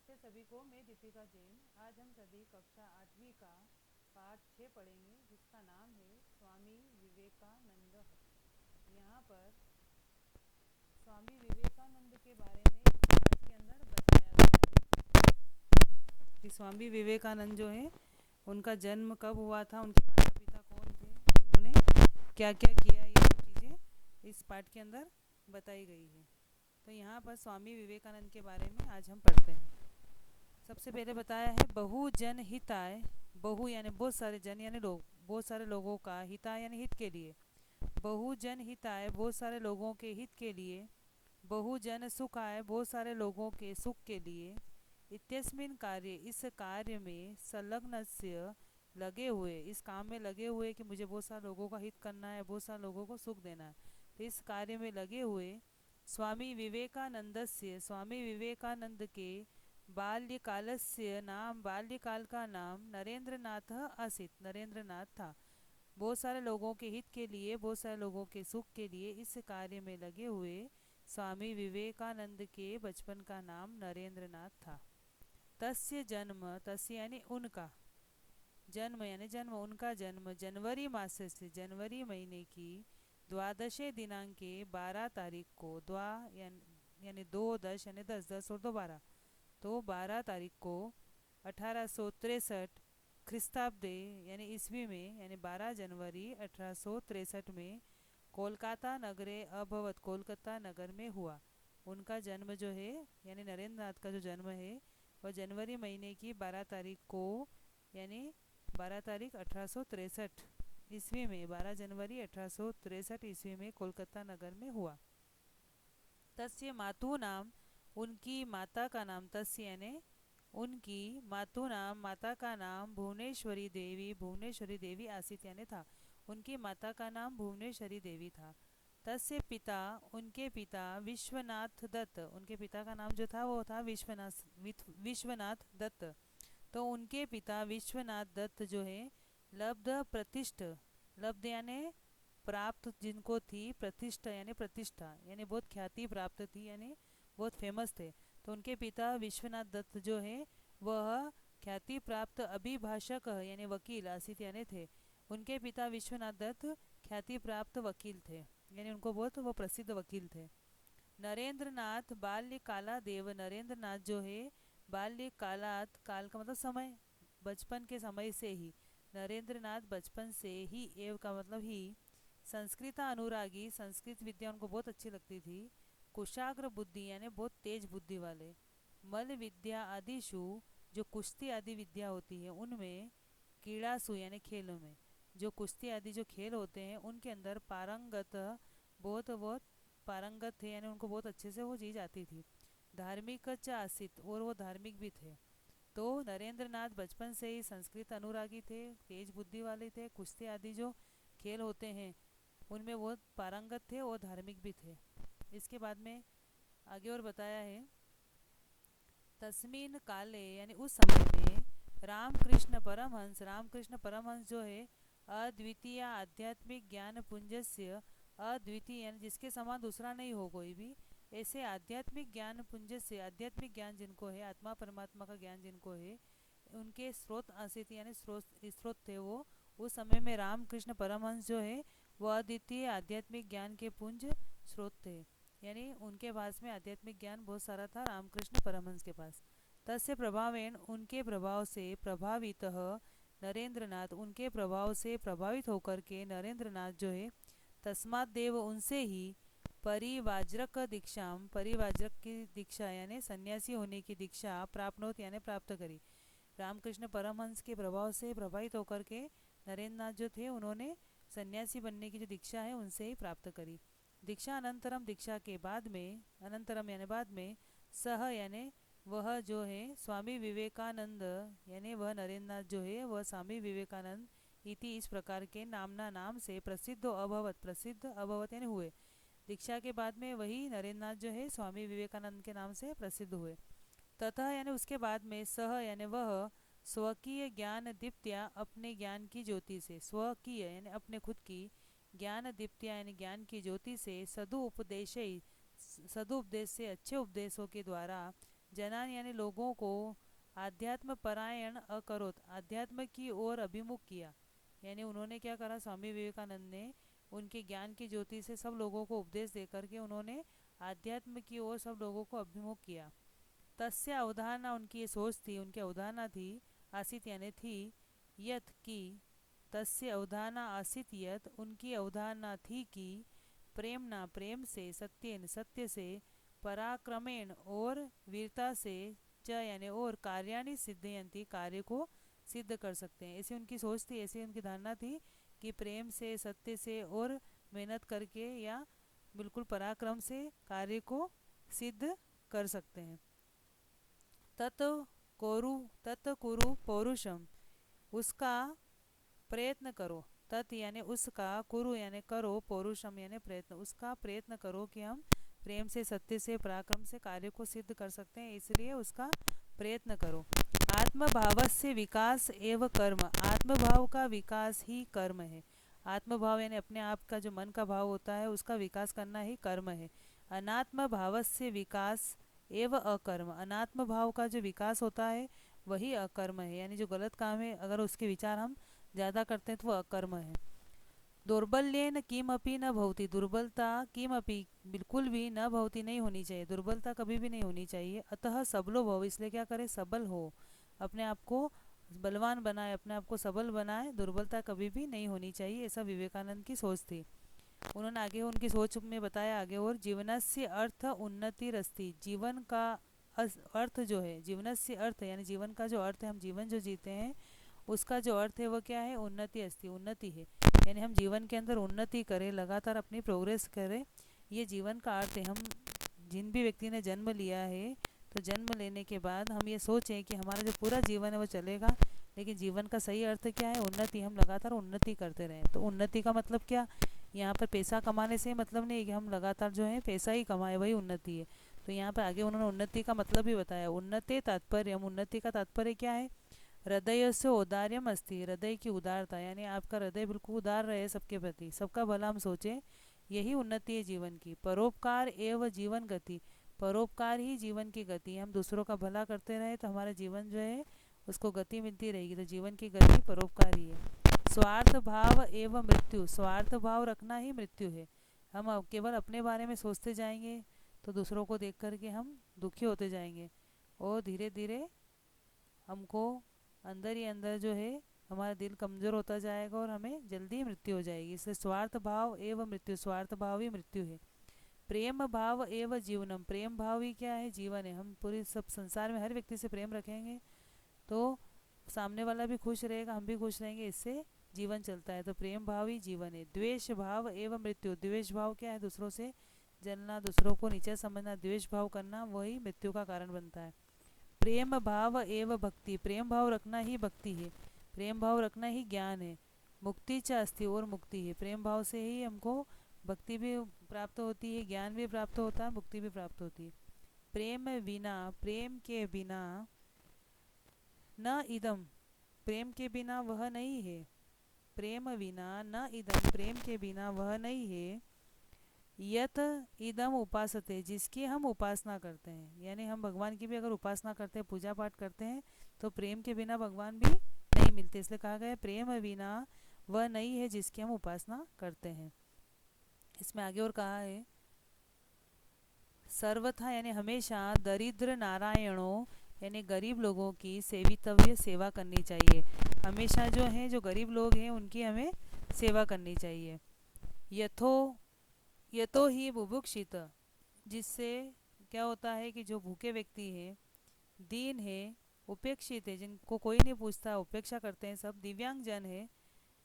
नमस्ते सभी को। मैं दीपिका जैन। आज हम सभी कक्षा 8वीं का पाठ 6 पढ़ेंगे, जिसका नाम है स्वामी विवेकानंद। यहाँ पर स्वामी विवेकानंद के बारे में इस पाठ के अंदर बताया गया है कि स्वामी विवेकानंद जो है, उनका जन्म कब हुआ था, उनके माता पिता कौन थे, उन्होंने क्या क्या किया, ये सब चीज़ें इस पाठ के अंदर बताई गई है। तो यहाँ पर स्वामी विवेकानंद के बारे में आज हम पढ़ते हैं। सबसे पहले बताया है बहुजन हिताय। बहु यानी बहुत सारे, जन यानी लोग, बहुत सारे लोगों का, हिताय यानी हित के लिए। बहुजन हिताय बहुत सारे लोगों के हित के लिए। बहुजन सुखाय बहुत सारे लोगों के सुख के लिए। इत्यस्मिन कार्य इस कार्य में संलग्नस्य लगे हुए, इस काम में लगे हुए कि मुझे बहुत सारे लोगों का हित करना है, बहुत सारे लोगों को सुख देना है, तो इस कार्य में लगे हुए स्वामी विवेकानंदस्य, स्वामी विवेकानंद के बाल्यकालस्य नाम, बाल्यकाल का नाम नरेंद्रनाथ आसीत, नरेंद्रनाथ था। बहुत सारे लोगों के हित के लिए, बहुत सारे लोगों के सुख के लिए इस कार्य में लगे हुए स्वामी विवेकानंद के बचपन का नाम नरेंद्रनाथ था। तस्य जन्म, तस्य यानी उनका, जन्म यानी जन्म, उनका जन्म जनवरी मास से, जनवरी महीने की द्वादशे दिनांके 12 तारीख को, द्वा यानी 2 10 यानी 10 10 और 2 12, तो 12 तारीख को 1863 ख्रिस्ताब्दे यानी ईस्वी में, यानी 12 जनवरी 1863 में कोलकाता नगरे अभवत, कोलकाता नगर में हुआ। उनका जन्म जो है, यानी नरेंद्रनाथ का जो जन्म है, वह जनवरी महीने की 12 तारीख को, यानी 12 तारीख 1863 ईस्वी में, 12 जनवरी 1863 ईस्वी में कोलकाता नगर में हुआ। तस्य मातु नाम, उनकी माता का नाम, तस्य यानी उनकी मातु नाम, माता का नाम भुवनेश्वरी देवी, भुवनेश्वरी देवी आसित यानी था। उनकी माता का नाम भुवनेश्वरी देवी था। तस्य पिता, उनके पिता विश्वनाथ दत्त, उनके पिता का नाम जो था वो था विश्वनाथ, विश्वनाथ दत्त। तो उनके पिता विश्वनाथ दत्त जो है लब्ध प्रतिष्ठ, लब्ध यानी प्राप्त जिनको थी, प्रतिष्ठा यानी प्रतिष्ठा, यानी बहुत ख्याति प्राप्त थी, यानी बहुत फेमस थे। तो उनके पिता विश्वनाथ दत्त जो है वह ख्याति प्राप्त अभिभाषक यानी वकील आसित यानी थे। उनके पिता विश्वनाथ दत्त ख्याति प्राप्त वकील थे, यानी उनको बहुत वो प्रसिद्ध वकील थे। नरेंद्रनाथ बाल्यकाला देव, नरेंद्रनाथ जो है बाल्यकालात, काल का मतलब समय, बचपन के समय से ही, नरेंद्रनाथ बचपन से ही, एव का मतलब ही, संस्कृत अनुरागी, संस्कृत विद्या उनको बहुत अच्छी लगती थी। कुशाग्र बुद्धि यानी बहुत तेज बुद्धि वाले। मल विद्या आदिशु, जो कुश्ती आदि विद्या होती है उनमें, क्रीड़ासु यानी खेलों में, जो कुश्ती आदि जो खेल होते हैं उनके अंदर पारंगत, बहुत बहुत पारंगत थे, यानी उनको बहुत अच्छे से वो चीज़ आती थी। धार्मिक च आसित, और वो धार्मिक भी थे। तो नरेंद्रनाथ बचपन से ही संस्कृत अनुरागी थे, तेज बुद्धि वाले थे, कुश्ती आदि जो खेल होते हैं उनमें वो पारंगत थे और धार्मिक भी थे। इसके बाद में आगे और बताया है, तस्मीन काले यानी उस समय में रामकृष्ण परमहंस, रामकृष्ण परमहंस जो है अद्वितीय आध्यात्मिक ज्ञान पुंजस्य, अद्वितीय यानी जिसके समान दूसरा नहीं हो कोई भी, ऐसे आध्यात्मिक ज्ञान पुंज से, आध्यात्मिक ज्ञान जिनको है, आत्मा परमात्मा का ज्ञान जिनको है, उनके स्रोत आसित यानी स्रोत थे वो। उस समय में रामकृष्ण परमहंस जो है वह अद्वितीय आध्यात्मिक ज्ञान के पुंज स्रोत थे, यानी उनके पास में आध्यात्मिक ज्ञान बहुत सारा था रामकृष्ण परमहंस के पास। तस्य प्रभावेन, उनके प्रभाव से प्रभावित नरेंद्रनाथ, उनके प्रभाव से प्रभावित होकर के नरेंद्रनाथ जो है, तस्मात् देव उनसे ही परिवाज्रक दीक्षा, परिवाज्रक की दीक्षा यानी सन्यासी होने की दीक्षा प्राप्त यानी प्राप्त करी। रामकृष्ण परमहंस के प्रभाव से प्रभावित होकर के नरेंद्रनाथ जो थे उन्होंने सन्यासी बनने की जो दीक्षा है उनसे ही प्राप्त करी। दीक्षा अनंतरम, दीक्षा के बाद में, अनंतरम यानी बाद में, सह यानी वह जो है स्वामी विवेकानंद, यानी वह नरेंद्रनाथ जो है वह स्वामी विवेकानंद इति इस प्रकार के नामना नाम से प्रसिद्ध अभवत, प्रसिद्ध अभवत यानी हुए। दीक्षा के बाद में वही नरेंद्रनाथ जो है स्वामी विवेकानंद के नाम से प्रसिद्ध हुए। तथा यानी उसके बाद में, सह यानी वह स्वकीय ज्ञान दीप्त्या, अपने ज्ञान की ज्योति से, स्वकीय यानी अपने खुद की, ज्ञान दीप्त्या यानी ज्ञान की ज्योति से, सदुपदेश, सदुपदेश से अच्छे उपदेशों के द्वारा, जनान यानी लोगों को आध्यात्म परायण अकरोत, आध्यात्म की ओर अभिमुख किया। यानी उन्होंने क्या करा, स्वामी विवेकानंद ने उनके ज्ञान की ज्योति से सब लोगों को उपदेश दे करके उन्होंने आध्यात्म की ओर सब लोगों को अभिमुख किया। तस्य अवधारणा, उनकी ये सोच थी, उनकी अवधारणा थी, आसित यानी थी, यत की, तस्य अवधारणा आसित यत, उनकी अवधारणा थी कि प्रेमना प्रेम से, सत्येन सत्य से, पराक्रमेण और वीरता से, च यानी और कार्याणि सिद्धयंती, कार्य को सिद्ध कर सकते हैं। ऐसी उनकी सोच थी, ऐसी उनकी धारणा थी कि प्रेम से, सत्य से और मेहनत करके या बिल्कुल पराक्रम से कार्य को सिद्ध कर सकते हैं। तत् कोरु, तत् कुरु पौरुषम, उसका प्रयत्न करो, तत् यानी उसका, कुरु यानी करो, पौरुषम यानी प्रयत्न, उसका प्रयत्न करो कि हम प्रेम से, सत्य से, पराक्रम से कार्य को सिद्ध कर सकते हैं, इसलिए उसका प्रयत्न करो। आत्मभाव से विकास एवं कर्म, आत्मभाव का विकास ही कर्म है। आत्मभाव यानी अपने आप का जो मन का भाव होता है उसका विकास करना ही कर्म है। अनात्म भाव से विकास एवं अकर्म, अनात्म भाव का जो विकास होता है वही अकर्म है। यानी जो गलत काम है अगर उसके विचार हम ज़्यादा करते हैं तो वो अकर्म है। दौर्बल्येन किमपि न भवति, दुर्बलता किमपि बिल्कुल भी न भवति नहीं होनी चाहिए, दुर्बलता कभी भी नहीं होनी चाहिए। अतः सबलो भव, इसलिए क्या करें, सबल हो, अपने आप को बलवान बनाए, अपने आप को सबल बनाए, दुर्बलता कभी भी नहीं होनी चाहिए, ऐसा विवेकानंद की सोच थी। उन्होंने आगे उनकी सोच में बताया आगे, और जीवनस्य अर्थ उन्नति रस्ती, जीवन का अर्थ जो है, जीवनस्य अर्थ यानी जीवन का जो अर्थ है, हम जीवन जो जीते हैं उसका जो अर्थ है वो क्या है, उन्नति अस्ति, उन्नति है। यानी हम जीवन के अंदर उन्नति करें, लगातार अपनी प्रोग्रेस करें, ये जीवन का अर्थ है। हम जिन भी व्यक्ति ने जन्म लिया है तो जन्म लेने के बाद हम ये सोचें कि हमारा जो पूरा जीवन है वो चलेगा, लेकिन जीवन का सही अर्थ क्या है, उन्नति, हम लगातार उन्नति करते रहें। तो उन्नति का मतलब क्या, यहाँ पर पैसा कमाने से मतलब नहीं है कि हम लगातार जो है पैसा ही कमाए, वही उन्नति है। तो यहाँ पर आगे उन्होंने उन्नति का मतलब भी बताया, उन्नति तात्पर्य, उन्नति का तात्पर्य क्या है, हृदय से औदार्यम अस्ति, हृदय की उदारता, यानी आपका हृदय बिल्कुल उदार रहे सबके प्रति, सबका भला हम सोचें, यही उन्नति है जीवन की। परोपकार एवं जीवन गति, परोपकार ही जीवन की गति है, हम दूसरों का भला करते रहे तो हमारा जीवन जो है उसको गति मिलती रहेगी, तो जीवन की गति परोपकार ही है। स्वार्थ भाव एवं मृत्यु, स्वार्थ भाव रखना ही मृत्यु है। हम अब केवल अपने बारे में सोचते जाएंगे तो दूसरों को देख करके हम दुखी होते जाएंगे, और धीरे धीरे हमको अंदर ही अंदर जो है हमारा दिल कमज़ोर होता जाएगा और हमें जल्दी मृत्यु हो जाएगी। इसलिए स्वार्थ भाव एवं मृत्यु, स्वार्थ भाव ही मृत्यु है। प्रेम भाव एवं जीवनम, प्रेम भाव ही क्या है, जीवन है। हम पूरी सब संसार में हर व्यक्ति से प्रेम रखेंगे तो सामने वाला भी खुश रहेगा, हम भी खुश रहेंगे, इससे जीवन चलता है। तो प्रेम भाव ही जीवन है। द्वेष भाव एवं मृत्यु, द्वेष भाव क्या है, दूसरों से जलना, दूसरों को नीचे समझना, द्वेष भाव करना, वही मृत्यु का कारण बनता है। प्रेम भाव एवं भक्ति, प्रेम भाव रखना ही भक्ति है, प्रेम भाव रखना ही ज्ञान है। मुक्ति च अस्ति, और मुक्ति है, प्रेम भाव से ही हमको भक्ति भी प्राप्त होती है, ज्ञान भी प्राप्त होता है, मुक्ति भी प्राप्त होती है। प्रेम बिना, प्रेम के बिना, न इदम, प्रेम के बिना वह नहीं है, प्रेम बिना न इदम, प्रेम के बिना वह नहीं है। यत इदम उपासते, जिसकी हम उपासना करते हैं, यानी हम भगवान की भी अगर उपासना करते हैं, पूजा पाठ करते हैं, तो प्रेम के बिना भगवान भी नहीं मिलते, इसलिए कहा गया प्रेम बिना वह नहीं है जिसकी हम उपासना करते हैं। इसमें आगे और कहा है, सर्वथा यानी हमेशा दरिद्र नारायणों, यानी गरीब लोगों की सेवितव्य, सेवा करनी चाहिए। हमेशा जो है, जो गरीब लोग हैं उनकी हमें सेवा करनी चाहिए। यथो, यतो ही बुभुक्षित, जिससे क्या होता है कि जो भूखे व्यक्ति है, दीन है, उपेक्षित है, जिनको कोई नहीं पूछता, उपेक्षा करते हैं सब, दिव्यांग जन है,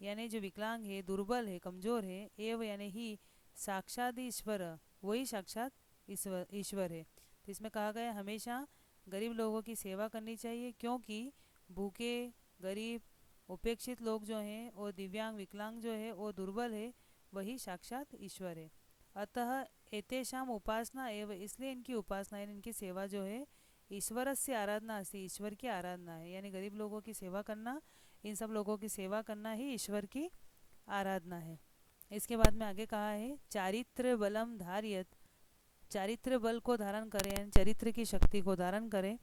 यानी जो विकलांग है, दुर्बल है, कमजोर है, एव यानी ही साक्षात ईश्वर, वही साक्षात ईश्वर ईश्वर है। तो इसमें कहा गया हमेशा गरीब लोगों की सेवा करनी चाहिए, क्योंकि भूखे, गरीब, उपेक्षित लोग जो हैं और दिव्यांग, विकलांग जो है और दुर्बल है, वही साक्षात ईश्वर है। अतः एतेषाम उपासना एवं, इसलिए इनकी उपासना यानी इनकी सेवा जो है, ईश्वर से आराधना अस्ति, ईश्वर की आराधना है। यानी गरीब लोगों की सेवा करना, इन सब लोगों की सेवा करना ही ईश्वर की आराधना है। इसके बाद में आगे कहा है, चारित्र बलम धार्यत, चारित्र बल को धारण करें यानी चरित्र की शक्ति को धारण करें।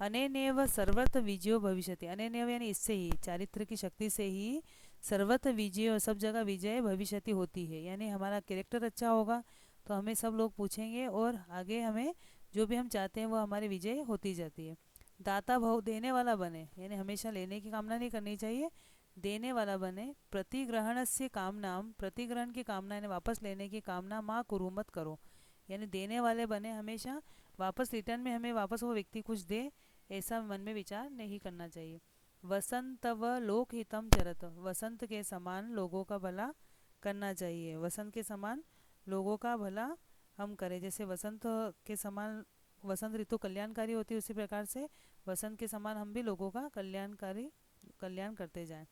अनेनेव सर्वत्र विजयो भविष्यति, अनेनेव यानी इससे ही, चारित्र की शक्ति से ही सर्वत्र विजय, सब जगह विजय भविष्यति होती है। यानी हमारा कैरेक्टर अच्छा होगा तो हमें सब लोग पूछेंगे और आगे हमें जो भी हम चाहते हैं वो हमारी विजय होती जाती है। दाता भाव, देने वाला बने यानी हमेशा लेने की कामना नहीं करनी चाहिए, देने वाला बने। प्रतिग्रहण से कामनाम, प्रतिग्रहण की कामना यानी वापस लेने की कामना माँ कुरु मत करो, यानी देने वाले बने हमेशा, वापस रिटर्न में हमें वापस वो व्यक्ति कुछ दे ऐसा मन में विचार नहीं करना चाहिए। वसंत व लोक हितम चरत, वसंत के समान लोगों का भला करना चाहिए, वसंत के समान लोगों का भला हम करें। जैसे वसंत के समान, वसंत ऋतु कल्याणकारी होती है, उसी प्रकार से वसंत के समान हम भी लोगों का कल्याण करते जाएं।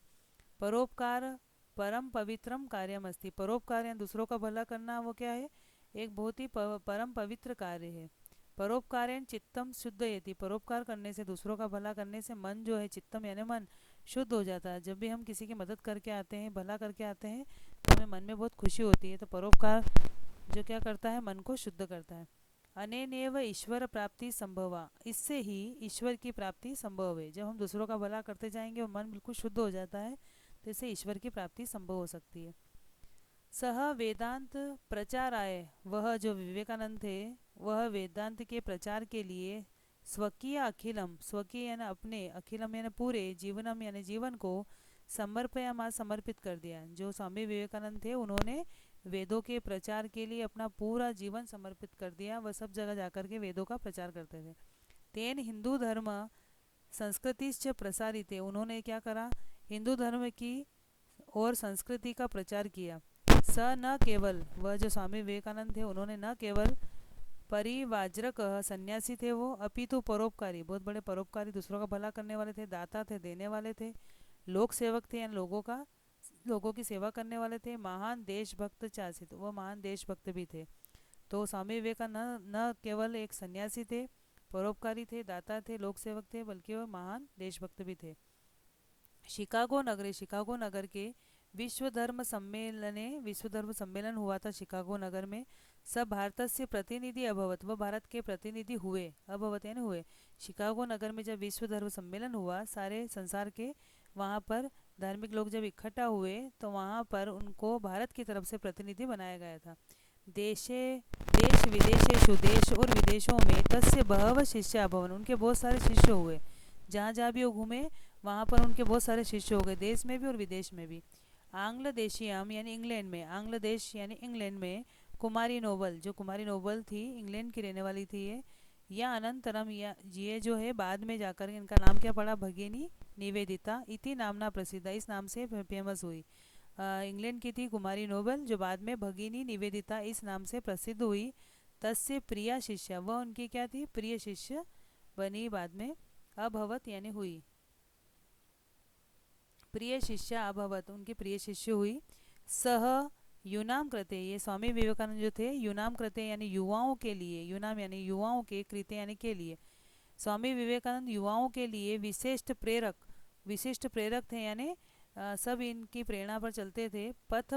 परोपकार परम पवित्रम कार्यम अस्ति, परोपकार या दूसरों का भला करना वो क्या है, एक बहुत ही परम पवित्र कार्य है। परोपकारेण चित्तम शुद्ध यति, परोपकार करने से, दूसरों का भला करने से मन जो है, चित्तम यानी मन, शुद्ध हो जाता है। जब भी हम किसी की मदद करके आते हैं, भला करके आते हैं, तो हमें मन में बहुत खुशी होती है। तो परोपकार जो क्या करता है, मन को शुद्ध करता है। अनेनेव ईश्वर प्राप्ति संभवा, इससे ही ईश्वर की प्राप्ति संभव है। जब हम दूसरों का भला करते जाएंगे और मन बिल्कुल शुद्ध हो जाता है तो इससे ईश्वर की प्राप्ति संभव हो सकती है। सह वेदांत प्रचाराय, वह जो विवेकानंद थे वह वेदांत के प्रचार के लिए स्वकीय अखिलम, स्वकीय यानी अपने, अखिलम यानी पूरे, जीवनम यानी जीवन को समर्पयामा समर्पित कर दिया। जो स्वामी विवेकानंद थे उन्होंने वेदों के प्रचार के लिए अपना पूरा जीवन समर्पित कर दिया, वह सब जगह जाकर के वेदों का प्रचार करते थे। तेन हिंदू धर्म संस्कृतिश्च प्रसारित, उन्होंने क्या करा, हिंदू धर्म की और संस्कृति का प्रचार किया। स न केवल, वह जो स्वामी विवेकानंद थे उन्होंने न केवल परिवाज्रक सन्यासी थे वो, अपितु परोपकारी, बहुत बड़े परोपकारी, दूसरों का भला करने वाले थे, दाता थे, देने वाले थे, लोक सेवक थे यानी लोगों की सेवा करने वाले थे, महान देशभक्त चासित, वो महान देशभक्त भी थे। तो स्वामी विवेकानंद न केवल एक सन्यासी थे, परोपकारी थे, दाता थे, लोक सेवक थे, बल्कि वह महान देशभक्त भी थे। शिकागो नगरे, शिकागो नगर के विश्व धर्म सम्मेलने, विश्व धर्म सम्मेलन हुआ था शिकागो नगर में। सब भारत से प्रतिनिधि अभवत, वह भारत के प्रतिनिधि हुए, अभवत यानी हुए। शिकागो नगर में जब विश्व धर्म सम्मेलन हुआ, सारे संसार के वहाँ पर धार्मिक लोग जब इकट्ठा हुए तो वहाँ पर उनको भारत की तरफ से प्रतिनिधि बनाया गया था। देशे देश विदेशेषु, देश और विदेशों में तस्य बहव शिष्य अभवन, उनके बहुत सारे शिष्य हुए। जहाँ जहाँ भी वो घूमे वहाँ पर उनके बहुत सारे शिष्य हो गए, देश में भी और विदेश में भी। आंग्ल देशियाम यानी इंग्लैंड में, आंग्ल देश यानी इंग्लैंड में, कुमारी नोबल, जो कुमारी नोबल थी, इंग्लैंड की रहने वाली थी ये, या अनंतरम, या ये जो है बाद में जाकर इनका नाम क्या पड़ा, भगिनी निवेदिता इति नामना प्रसिद्ध, इस नाम से फेमस हुई। इंग्लैंड की थी कुमारी नोबल, जो बाद में भगिनी निवेदिता इस नाम से प्रसिद्ध हुई। तस्य प्रिया शिष्य, वह उनकी क्या थी, प्रिय शिष्य बनी बाद में, अभवत यानी हुई, प्रिय शिष्य अभवत, उनकी प्रिय शिष्य हुई। सह यूनाम कृते, ये स्वामी विवेकानंद जो थे, यूनाम कृते यानी युवाओं के लिए, यूनाम यानी युवाओं के, कृते यानी के लिए, स्वामी विवेकानंद युवाओं के लिए विशिष्ट प्रेरक थे, यानी सब इनकी प्रेरणा पर चलते थे। पथ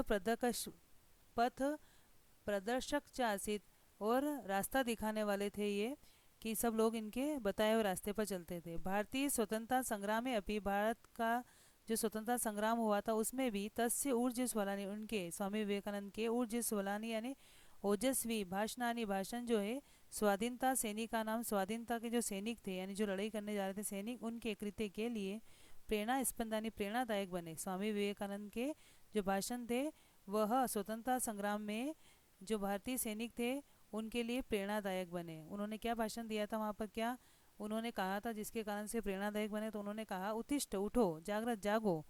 प्रदर्शक चासित, और रास्ता दिखाने वाले थे ये, कि सब लोग इनके बताए हुए रास्ते पर चलते थे। भारतीय स्वतंत्रता संग्राम में अपनी, भारत का जो स्वतंत्रता संग्राम हुआ था उसमें भी, तस्य ऊर्जस्वलानी, उनके स्वामी विवेकानंद के ऊर्जस्वलानी यानी ओजस्वी भाषणानी, भाषण जो है, स्वाधीनता सैनिक का नाम, स्वाधीनता के जो सैनिक थे यानी जो लड़ाई करने जा रहे थे सैनिक, उनके कृत्य के लिए प्रेरणा स्पंदानी, प्रेरणादायक बने। स्वामी विवेकानंद के जो भाषण थे वह स्वतंत्रता संग्राम में जो भारतीय सैनिक थे उनके लिए प्रेरणादायक बने। उन्होंने क्या भाषण दिया था वहाँ पर, क्या उन्होंने कहा था जिसके कारण से प्रेरणादायक बने, तो उन्होंने कहा, उत्तिष्ठ, उठो, जागृत, जागो,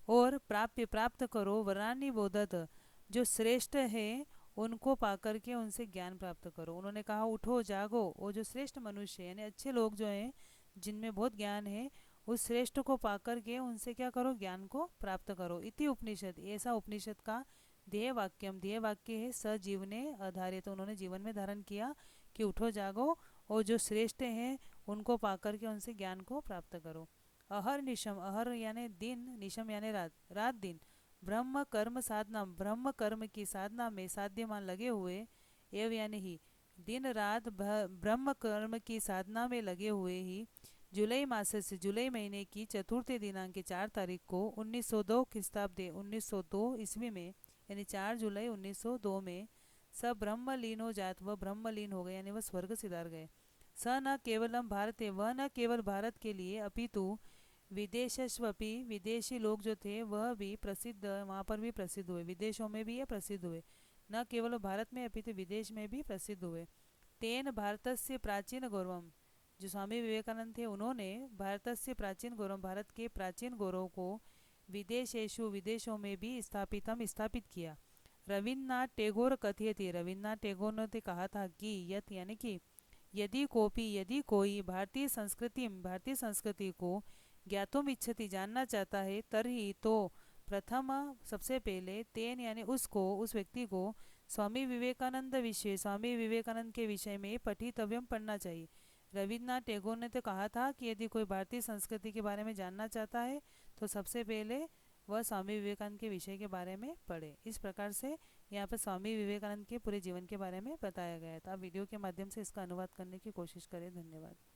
और प्राप्त करो, वरानी बोधत, जो श्रेष्ठ है उनको पाकर के उनसे ज्ञान प्राप्त करो। उन्होंने कहा उठो जागो, वो जो श्रेष्ठ मनुष्य यानी अच्छे लोग जो हैं जिनमें बहुत ज्ञान है, उस श्रेष्ठ को पाकर के उनसे क्या करो, ज्ञान को प्राप्त करो। इति उपनिषद, ऐसा उपनिषद का ध्येय वाक्यम, ध्येय वाक्य है सजीवने आधारित, तो उन्होंने जीवन में धारण किया कि उठो जागो और जो श्रेष्ठ हैं उनको पाकर के उनसे ज्ञान को प्राप्त करो। अहर निशम, अहर यानी दिन, निशम यानी रात, रात दिन, ब्रह्म कर्म साधना, ब्रह्म कर्म की साधना में साध्यमान लगे हुए, एव यानी ही, दिन रात ब्रह्म कर्म की साधना में लगे हुए ही जुलाई मास से जुलाई महीने की चतुर्थी दिनांक की 4 तारीख को 1902 ख्रीस्ताब्दे 1902 ईस्वी में, यानी 4 जुलाई 1902 में सब ब्रह्मलीनो जात, वह ब्रह्मलीन हो गए यानी वह स्वर्ग सिधार गए। स न केवलम भारते, वह न केवल भारत के लिए अपितु विदेशस्वपि, विदेशी लोग जो थे वह भी प्रसिद्ध, वहाँ पर भी प्रसिद्ध हुए, विदेशों में भी ये प्रसिद्ध हुए, न केवल भारत में अपितु विदेश में भी प्रसिद्ध हुए। तेन भारतस्य प्राचीन गौरवम, जो स्वामी विवेकानंद थे उन्होंने भारतस्य प्राचीन गौरव, भारत के प्राचीन गौरव को विदेशेषु, विदेशों में भी स्थापित किया। रविन्द्रनाथ टैगोर कथयति, रविन्द्रनाथ टैगोर ने कहा था कि यत यानी कि यदि कोई भारतीय संस्कृति को ज्ञातुम इच्छति, जानना चाहता है, तरही तो प्रथम सबसे पहले तेन यानी उसको, उस व्यक्ति को स्वामी विवेकानंद के विषय में पठितव्यम, पढ़ना चाहिए। रविन्द्रनाथ टैगोर ने तो कहा था कि यदि कोई भारतीय संस्कृति के बारे में जानना चाहता है तो सबसे पहले वह स्वामी विवेकानंद के विषय के बारे में पढ़े। इस प्रकार से यहाँ पर स्वामी विवेकानंद के पूरे जीवन के बारे में बताया गया था। आप वीडियो के माध्यम से इसका अनुवाद करने की कोशिश करें। धन्यवाद।